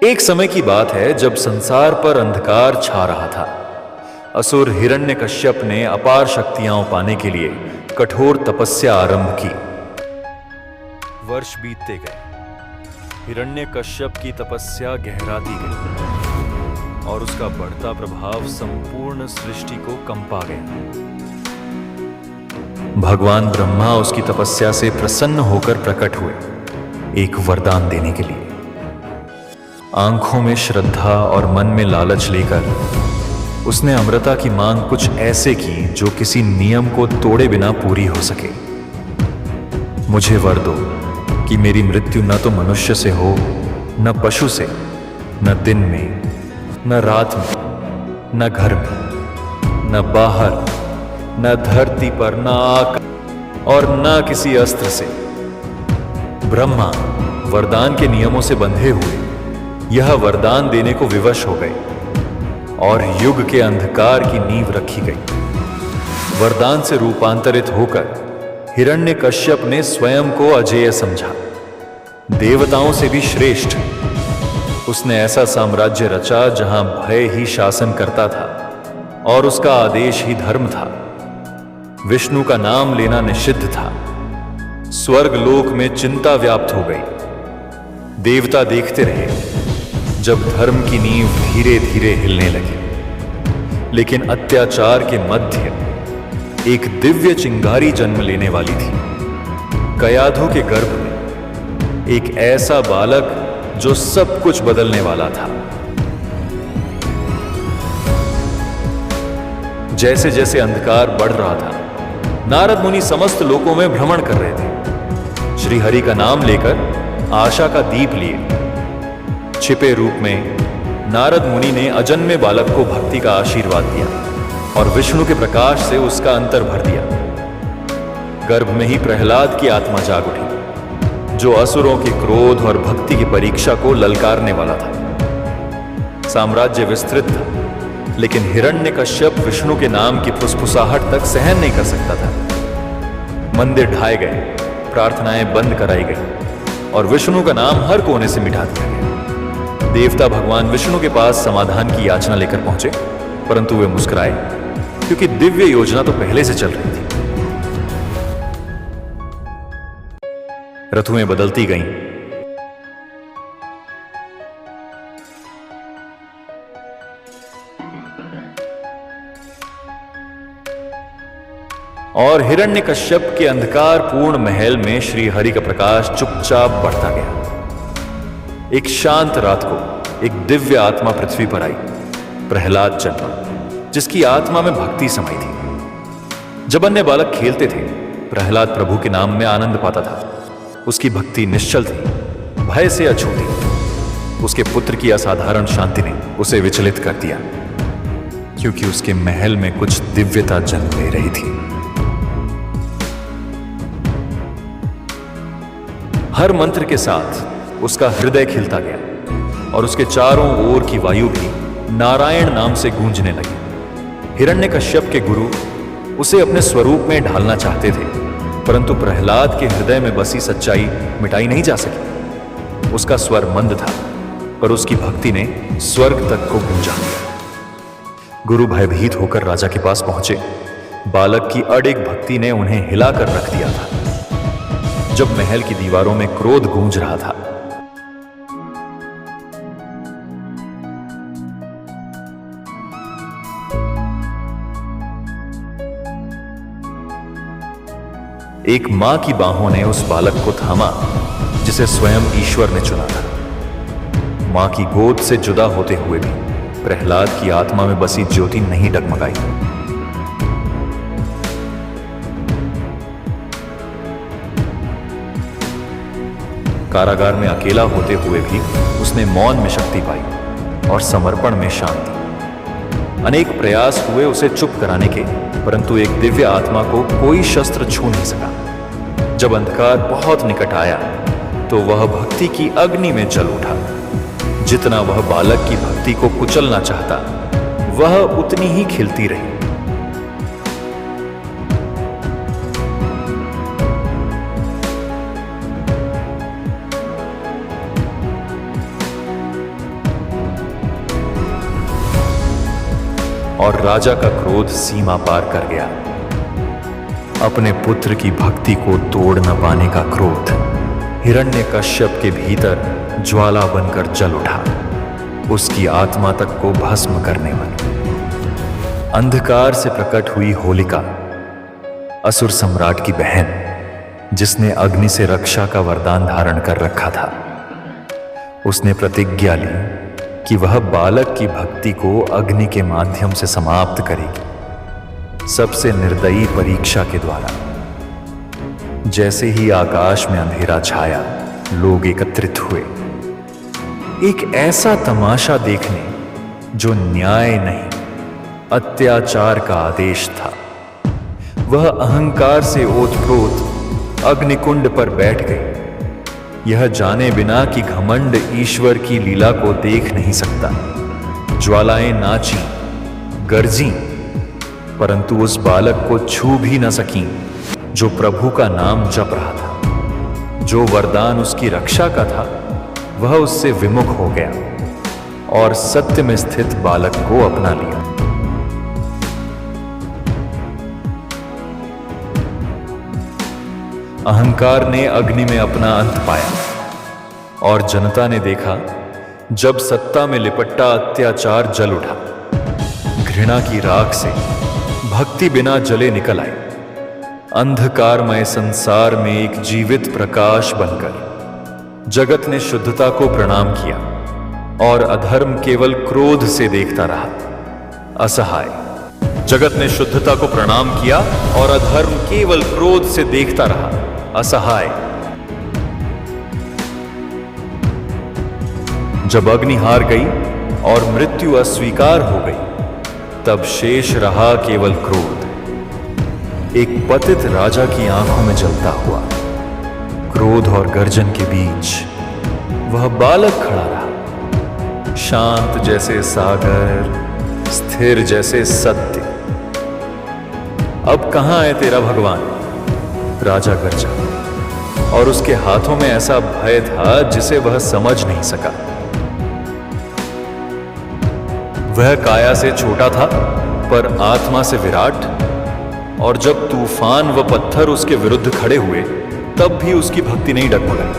एक समय की बात है जब संसार पर अंधकार छा रहा था। असुर हिरण्यकश्यप ने अपार शक्तियां पाने के लिए कठोर तपस्या आरंभ की। वर्ष बीतते गए, हिरण्यकश्यप की तपस्या गहराती गई और उसका बढ़ता प्रभाव संपूर्ण सृष्टि को कंपा गया। भगवान ब्रह्मा उसकी तपस्या से प्रसन्न होकर प्रकट हुए, एक वरदान देने के लिए। आंखों में श्रद्धा और मन में लालच लेकर उसने अमृता की मांग कुछ ऐसे की जो किसी नियम को तोड़े बिना पूरी हो सके। मुझे वर दो कि मेरी मृत्यु न तो मनुष्य से हो, न पशु से, न दिन में, न रात में, न घर में, न बाहर, न धरती पर, न आकाश और न किसी अस्त्र से। ब्रह्मा वरदान के नियमों से बंधे हुए यह वरदान देने को विवश हो गए और युग के अंधकार की नींव रखी गई। वरदान से रूपांतरित होकर हिरण्यकश्यप ने स्वयं को अजेय समझा, देवताओं से भी श्रेष्ठ। उसने ऐसा साम्राज्य रचा जहां भय ही शासन करता था और उसका आदेश ही धर्म था। विष्णु का नाम लेना निषिद्ध था। स्वर्ग लोक में चिंता व्याप्त हो गई। देवता देखते रहे जब धर्म की नींव धीरे धीरे हिलने लगी। लेकिन अत्याचार के मध्य एक दिव्य चिंगारी जन्म लेने वाली थी। कयाधु के गर्भ में एक ऐसा बालक जो सब कुछ बदलने वाला था। जैसे जैसे अंधकार बढ़ रहा था, नारद मुनि समस्त लोकों में भ्रमण कर रहे थे। श्री हरि का नाम लेकर आशा का दीप लिए छिपे रूप में नारद मुनि ने अजन्मे बालक को भक्ति का आशीर्वाद दिया और विष्णु के प्रकाश से उसका अंतर भर दिया। गर्भ में ही प्रहलाद की आत्मा जाग उठी, जो असुरों के क्रोध और भक्ति की परीक्षा को ललकारने वाला था। साम्राज्य विस्तृत था, लेकिन हिरण्यकश्यप विष्णु के नाम की फुसफुसाहट तक सहन नहीं कर सकता था। मंदिर ढाए गए, प्रार्थनाएं बंद कराई गई और विष्णु का नाम हर कोने से मिटा दिया गया। देवता भगवान विष्णु के पास समाधान की याचना लेकर पहुंचे, परंतु वे मुस्कुराए, क्योंकि दिव्य योजना तो पहले से चल रही थी। ऋतुएं बदलती गईं। और हिरण्यकश्यप के अंधकार पूर्ण महल में श्री हरि का प्रकाश चुपचाप बढ़ता गया। एक शांत रात को एक दिव्य आत्मा पृथ्वी पर आई। प्रहलाद जन्मा, जिसकी आत्मा में भक्ति समाई थी। जब अन्य बालक खेलते थे, प्रहलाद प्रभु के नाम में आनंद पाता था। उसकी भक्ति निश्चल थी, भय से अछूती। उसके पुत्र की असाधारण शांति ने उसे विचलित कर दिया, क्योंकि उसके महल में कुछ दिव्यता जन्म ले रही थी। हर मंत्र के साथ उसका हृदय खिलता गया और उसके चारों ओर की वायु भी नारायण नाम से गूंजने लगी। हिरण्यकश्यप के गुरु उसे अपने स्वरूप में ढालना चाहते थे, परंतु प्रहलाद के हृदय में बसी सच्चाई मिटाई नहीं जा सकी। उसका स्वर मंद था, पर उसकी भक्ति ने स्वर्ग तक को गूंजा दिया। गुरु भयभीत होकर राजा के पास पहुंचे। बालक की अडिग भक्ति ने उन्हें हिलाकर रख दिया था। जब महल की दीवारों में क्रोध गूंज रहा था, एक मां की बाहों ने उस बालक को थामा, जिसे स्वयं ईश्वर ने चुना था। मां की गोद से जुदा होते हुए भी प्रहलाद की आत्मा में बसी ज्योति नहीं डगमगाई। कारागार में अकेला होते हुए भी उसने मौन में शक्ति पाई और समर्पण में शांति। अनेक प्रयास हुए उसे चुप कराने के, परंतु एक दिव्य आत्मा को कोई शस्त्र छू नहीं सका। जब अंधकार बहुत निकट आया, तो वह भक्ति की अग्नि में जल उठा। जितना वह बालक की भक्ति को कुचलना चाहता, वह उतनी ही खिलती रही। और राजा का क्रोध सीमा पार कर गया। अपने पुत्र की भक्ति को तोड़ न पाने का क्रोध हिरण्यकश्यप के भीतर ज्वाला बनकर जल उठा, उसकी आत्मा तक को भस्म करने लगी। अंधकार से प्रकट हुई होलिका, असुर सम्राट की बहन, जिसने अग्नि से रक्षा का वरदान धारण कर रखा था, उसने प्रतिज्ञा ली कि वह बालक की भक्ति को अग्नि के माध्यम से समाप्त करेगी, सबसे निर्दयी परीक्षा के द्वारा। जैसे ही आकाश में अंधेरा छाया, लोग एकत्रित हुए एक ऐसा तमाशा देखने जो न्याय नहीं, अत्याचार का आदेश था। वह अहंकार से ओतप्रोत अग्निकुंड पर बैठ गई, यह जाने बिना कि घमंड ईश्वर की लीला को देख नहीं सकता। ज्वालाएं नाची, गरजी, परंतु उस बालक को छू भी न सकी जो प्रभु का नाम जप रहा था। जो वरदान उसकी रक्षा का था, वह उससे विमुख हो गया और सत्य में स्थित बालक को अपना लिया। अहंकार ने अग्नि में अपना अंत पाया और जनता ने देखा जब सत्ता में लिपटा अत्याचार जल उठा। घृणा की राख से भक्ति बिना जले निकल आई। अंधकारमय संसार में एक जीवित प्रकाश बनकर जगत ने शुद्धता को प्रणाम किया और अधर्म केवल क्रोध से देखता रहा। असहाय जगत ने शुद्धता को प्रणाम किया और अधर्म केवल क्रोध से देखता रहा। असहाय जब अग्नि हार गई और मृत्यु अस्वीकार हो गई, तब शेष रहा केवल क्रोध, एक पतित राजा की आंखों में जलता हुआ। क्रोध और गर्जन के बीच वह बालक खड़ा रहा, शांत जैसे सागर, स्थिर जैसे सत्य। अब कहां है तेरा भगवान? राजा गरजा, और उसके हाथों में ऐसा भय था जिसे वह समझ नहीं सका। वह काया से छोटा था पर आत्मा से विराट, और जब तूफान व पत्थर उसके विरुद्ध खड़े हुए तब भी उसकी भक्ति नहीं डगमगाई।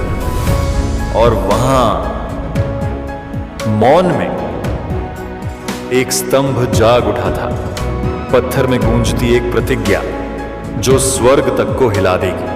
और वहां मौन में एक स्तंभ जाग उठा था, पत्थर में गूंजती एक प्रतिज्ञा जो स्वर्ग तक को हिला देगी।